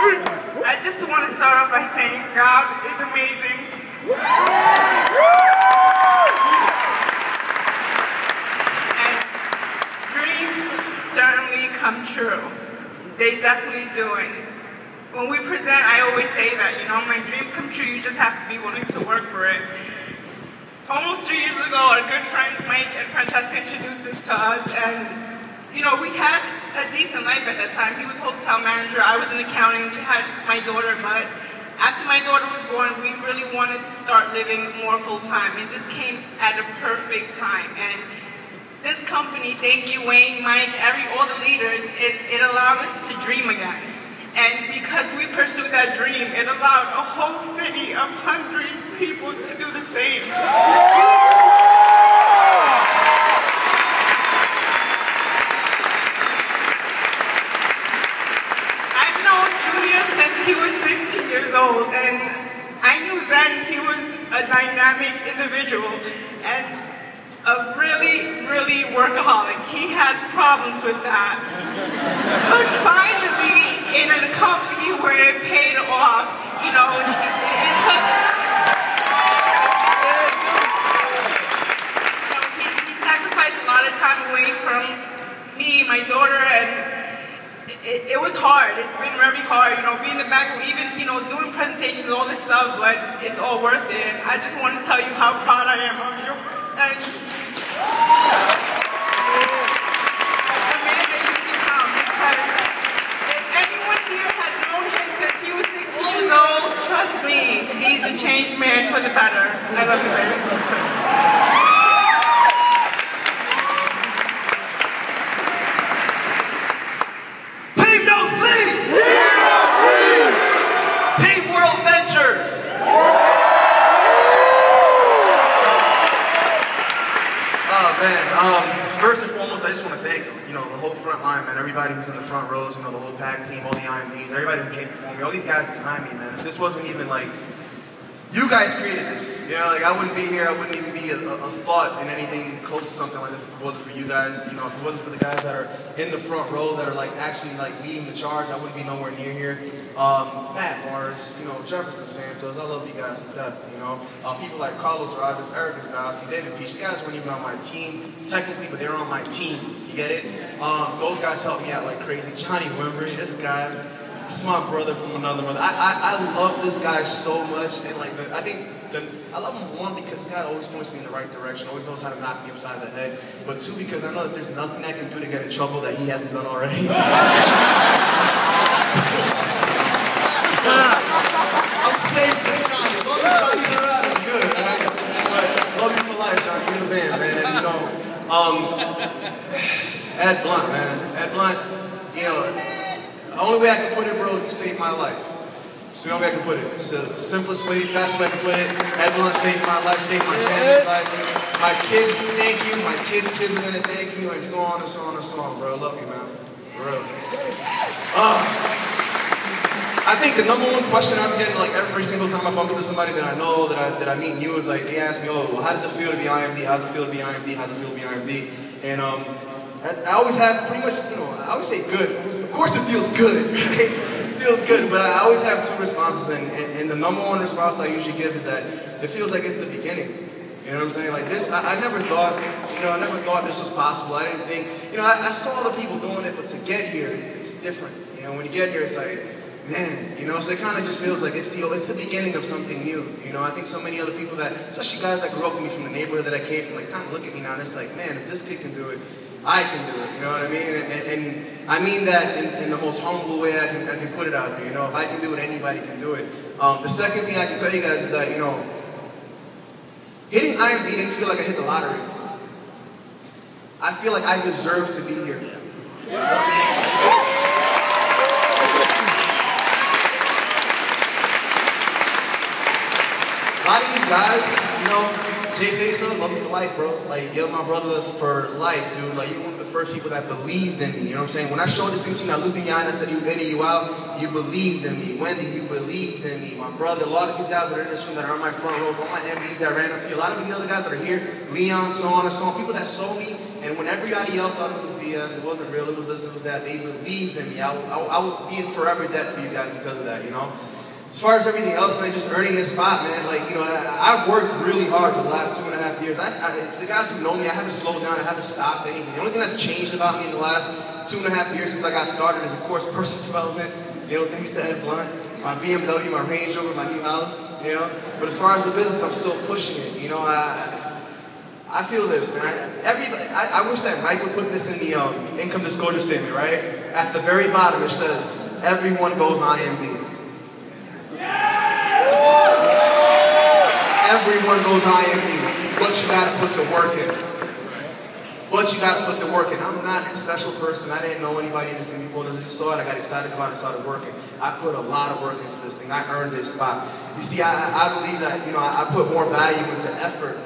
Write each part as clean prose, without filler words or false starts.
I just want to start off by saying God is amazing. And dreams certainly come true. They definitely do it. When we present, I always say that, you know, my dreams come true, you just have to be willing to work for it. Almost 3 years ago, our good friends Mike and Francesca introduced us to us, and, you know, we had a decent life at that time. He was hotel manager, I was in accounting, we had my daughter, but after my daughter was born, we really wanted to start living more full-time, and this came at a perfect time. And this company, thank you, Wayne, Mike, all the leaders, it allowed us to dream again. And because we pursued that dream, it allowed a whole city of hungry people to do the same. I've known Junior since he was 16 years old, and I knew then he was a dynamic individual and a really, really workaholic. He has problems with that. But finally, in a company where it paid off, you know, he sacrificed a lot of time away from me, my daughter, and it was hard. It's been very hard, you know, being in the back, even, you know, doing presentations, all this stuff, but it's all worth it. I just want to tell you how proud I am of you. And trust me, he's a changed man for the better. I love you, baby. Team No Sleep! Team No Sleep! Team World Ventures! Oh man, first and foremost, I just want to thank, you know, the whole front line, man, everybody who's in the front rows, you know, the whole PAC team, all the IMDs, everybody who came before me, all these guys behind me, man. If this wasn't even like, you guys created this, you know, like I wouldn't be here, I wouldn't even be a thought in anything close to something like this if it wasn't for you guys, you know, if it wasn't for the guys that are in the front row that are like actually like leading the charge, I wouldn't be nowhere near here. Matt Morris, you know, Jefferson Santos, I love you guys to death, you know. People like Carlos Rogers, Eric Esbowski, David Peach, these guys weren't even on my team technically, but they were on my team, you get it? Those guys helped me out like crazy. Johnny Wimbery, this guy, this is my brother from another mother. I love this guy so much, and like I love him, one, because this guy always points me in the right direction, always knows how to knock me upside the head, but two, because I know that there's nothing I can do to get in trouble that he hasn't done already. I'm safe with Johnny. As long as Johnny's around, I'm good, alright? But love you for life, Johnny. You're the man, man. And you know, Ed Blunt, man. Ed Blunt, you know, the only way I can put it, bro, you saved my life. It's the only way I can put it. It's the simplest way, fastest way I can put it. Ed Blunt saved my life, saved my family's life. My kids, thank you. My kids' are gonna thank you, and so on and so on and so on, bro. Love you, man. For real. I think the number one question I'm getting like every single time I bump into somebody that I know, that I meet new, is like, they ask me, oh, well, how does it feel to be IMD? How does it feel to be IMD? How does it feel to be IMD? And I always have pretty much, you know, I always say good. Of course it feels good, right? It feels good, but I always have two responses, and the number one response I usually give is that it feels like it's the beginning. You know what I'm saying? Like this, I never thought, you know, I never thought this was possible. I didn't think, you know, I saw the people doing it, but to get here, it's different. You know, when you get here, it's like, man, you know, so it kind of just feels like it's the beginning of something new. You know, I think so many other people that, especially guys that grew up with me from the neighborhood that I came from, like kind of look at me now and it's like, man, if this kid can do it, I can do it. You know what I mean? And I mean that in the most humble way I can put it out there. You know, if I can do it, anybody can do it. The second thing I can tell you guys is that, you know, hitting IMD didn't feel like I hit the lottery. I feel like I deserve to be here. A lot of these guys, you know, Jay Peso, love you for life, bro. Like, you're my brother for life, dude. Like, you're one of the first people that believed in me, you know what I'm saying? When I showed this thing to you, I looked in your eye and I said, you in it, you out, you believed in me. Wendy, you believed in me. My brother, a lot of these guys that are in this room that are on my front rows, all my MDs that ran up here, a lot of the other guys that are here, Leon, so on and so on, people that saw me, and when everybody else thought it was BS, it wasn't real, it was this, it was that, they believed in me. I will be in forever debt for you guys because of that, you know? As far as everything else, man, just earning this spot, man, like, you know, I've worked really hard for the last 2.5 years. For the guys who know me, I haven't slowed down, I haven't stopped anything. The only thing that's changed about me in the last 2.5 years since I got started is, of course, personal development, you know, thanks to Ed Blunt, my BMW, my Range Rover, my new house, you know. But as far as the business, I'm still pushing it, you know. I feel this, man. I wish that Mike would put this in the income disclosure statement, right? At the very bottom, it says, everyone goes IMD. Everyone goes IMD, but you gotta put the work in. But you gotta put the work in. I'm not a special person. I didn't know anybody in this thing before. I just saw it, I got excited about it and started working. I put a lot of work into this thing. I earned this spot. You see, I believe that, you know, I put more value into effort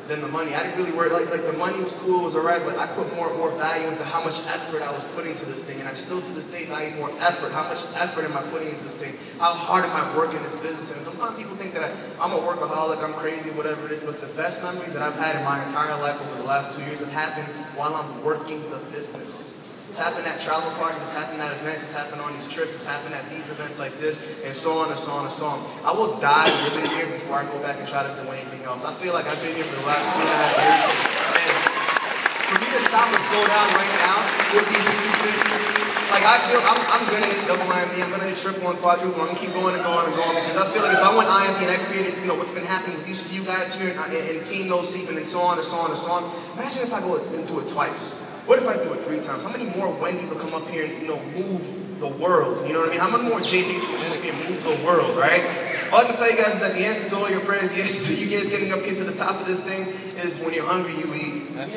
than the money. I didn't really worry, like the money was cool, it was alright, but I put more value into how much effort I was putting to this thing, and I still to this day value more effort. How much effort am I putting into this thing? How hard am I working this business? And sometimes people think that I'm a workaholic, I'm crazy, whatever it is, but the best memories that I've had in my entire life over the last 2 years have happened while I'm working the business. It's happened at travel parties, it's happened at events, it's happened on these trips, it's happened at these events like this, and so on and so on and so on. I will die living here before I go back and try to do anything else. I feel like I've been here for the last 2.5 years, and for me to stop and slow down right now would be stupid. Like, I feel I'm gonna hit double IMD, I'm gonna hit triple and quadruple, I'm gonna keep going and going and going, because I feel like if I went IMD and I created, you know, what's been happening with these few guys here in Team No Sleeping and so on and so on and so on, imagine if I go and do it twice. What if I do it 3 times? How many more Wendy's will come up here and, you know, move the world? You know what I mean? How many more JPs will come up here and move the world, right? All I can tell you guys is that the answer to all your prayers, the answer to you guys getting up here to the top of this thing is when you're hungry, you eat. Right?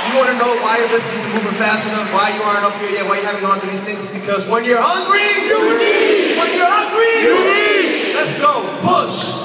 You want to know why your business isn't moving fast enough, why you aren't up here yet, why you haven't gone through these things? It's because when you're hungry, you eat. When you're hungry, you eat. Let's go. Push.